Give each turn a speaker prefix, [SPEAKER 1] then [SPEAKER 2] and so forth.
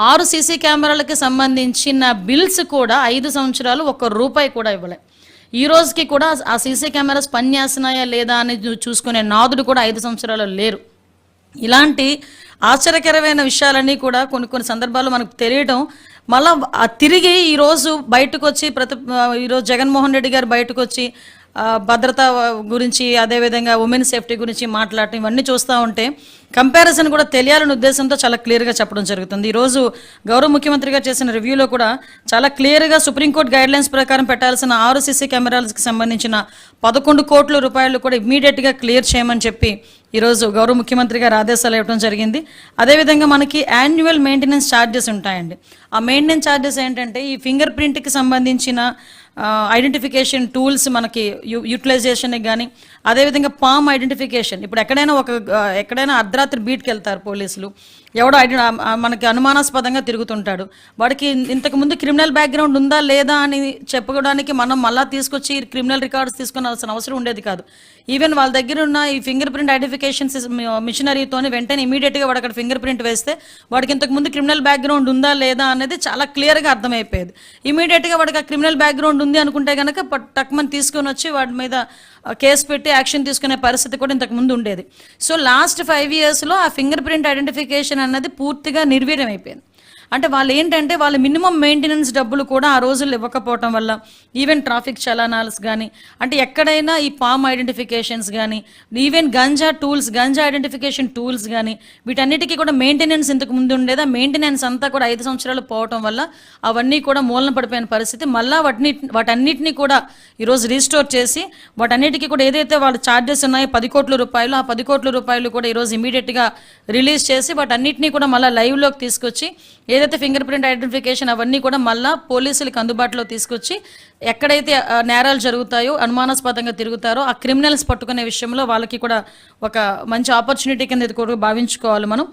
[SPEAKER 1] 6 CC కెమెరాలకి సంబంధించిన bills కూడా 5 సంవత్సరాలు ₹1 కూడా ఇవ్వలే. ఈ రోజుకి కూడా ఆ సీసీ కెమెరాస్ పనిచేస్తున్నాయా లేదా అని చూసుకునే నాదుడు కూడా 5 సంవత్సరాలు లేరు. ఇలాంటి ఆశ్చర్యకరమైన విషయాలన్నీ కూడా కొన్ని కొన్ని సందర్భాల్లో మనకు తెలియటం, మళ్ళా తిరిగి ఈరోజు బయటకు వచ్చి ఈరోజు జగన్మోహన్ రెడ్డి గారు బయటకు వచ్చి భద్రత గురించి, అదేవిధంగా ఉమెన్ సేఫ్టీ గురించి మాట్లాడటం, ఇవన్నీ చూస్తూ ఉంటే కంపారిజన్ కూడా తెలియాలనే ఉద్దేశంతో చాలా క్లియర్గా చెప్పడం జరుగుతుంది. ఈరోజు గౌరవ ముఖ్యమంత్రిగా చేసిన రివ్యూలో కూడా చాలా క్లియర్గా సుప్రీంకోర్టు గైడ్లైన్స్ ప్రకారం పెట్టాల్సిన 6 సీసీ కెమెరాలకి సంబంధించిన ₹11 కోట్ల కూడా ఇమ్మీడియట్గా క్లియర్ చేయమని చెప్పి ఈరోజు గౌరవ ముఖ్యమంత్రి గారు ఆదేశాలు ఇవ్వడం జరిగింది. అదేవిధంగా మనకి యాన్యువల్ మెయింటెనెన్స్ ఛార్జెస్ ఉంటాయండి. ఆ మెయింటెనెన్స్ ఛార్జెస్ ఏంటంటే ఈ ఫింగర్ ప్రింట్కి సంబంధించిన ఐడెంటిఫికేషన్ టూల్స్ మనకి యూటిలైజేషన్కి కానీ, అదేవిధంగా పామ్ ఐడెంటిఫికేషన్. ఇప్పుడు ఎక్కడైనా అర్ధరాత్రి బీట్కి వెళ్తారు పోలీసులు, ఎవడో మనకి అనుమానాస్పదంగా తిరుగుతుంటాడు, వాడికి ఇంతకుముందు క్రిమినల్ బ్యాక్గ్రౌండ్ ఉందా లేదా అని చెప్పుకోవడానికి మనం మళ్ళీ తీసుకొచ్చి క్రిమినల్ రికార్డ్స్ తీసుకునాల్సిన అవసరం ఉండేది కాదు. ఈవెన్ వాళ్ళ దగ్గర ఉన్న ఈ ఫింగర్ ప్రింట్ ఐడెంటిఫికేషన్ మిషనరీతోనే వెంటనే ఇమీడియట్గా వాడు అక్కడ ఫింగర్ ప్రింట్ వేస్తే వాడికి ఇంతకుముందు క్రిమినల్ బ్యాక్గ్రౌండ్ ఉందా లేదా అనేది చాలా క్లియర్గా అర్థమైపోయేది. ఇమీడియట్గా వాడికి ఆ క్రిమినల్ బ్యాక్గ్రౌండ్ ఉంది అనుకుంటే కనుక టక్మని తీసుకొని వచ్చి వాడి మీద కేసు పెట్టి యాక్షన్ తీసుకునే పరిస్థితి కూడా ఇంతకు ముందు ఉండేది. సో లాస్ట్ 5 yearsలో ఆ ఫింగర్ ప్రింట్ ఐడెంటిఫికేషన్ అన్నది పూర్తిగా నిర్వీర్యం అయిపోయింది. అంటే వాళ్ళు ఏంటంటే వాళ్ళ మినిమం మెయింటెనెన్స్ డబ్బులు కూడా ఆ రోజుల్లో ఇవ్వకపోవటం వల్ల ఈవెన్ ట్రాఫిక్ చలానాల్స్ కానీ, అంటే ఎక్కడైనా ఈ పామ్ ఐడెంటిఫికేషన్స్ కానీ, ఈవెన్ గంజా ఐడెంటిఫికేషన్ టూల్స్ కానీ, వీటన్నిటికీ కూడా మెయింటెనెన్స్ ఇంతకు ముందు ఉండేదా, మెయింటెనెన్స్ అంతా కూడా 5 సంవత్సరాలు పోవటం వల్ల అవన్నీ కూడా మూలన పడిపోయిన పరిస్థితి. మళ్ళీ వాటన్నిటినీ కూడా ఈరోజు రీస్టోర్ చేసి వాటన్నిటికీ కూడా ఏదైతే వాళ్ళ ఛార్జెస్ ఉన్నాయో ₹10 కోట్ల, ఆ ₹10 కోట్ల కూడా ఈరోజు ఇమీడియట్గా రిలీజ్ చేసి వాటన్నిటినీ కూడా మళ్ళీ లైవ్లోకి తీసుకొచ్చి ఏదైతే ఫింగర్ ప్రింట్ ఐడెంటిఫికేషన్ అవన్నీ కూడా మళ్ళీ పోలీసులకు అందుబాటులో తీసుకొచ్చి ఎక్కడైతే నేరాలు జరుగుతాయో, అనుమానాస్పదంగా తిరుగుతారో ఆ క్రిమినల్స్ పట్టుకునే విషయంలో వాళ్ళకి కూడా ఒక మంచి ఆపర్చునిటీ కింద ఇది కూడా భావించుకోవాలి మనం.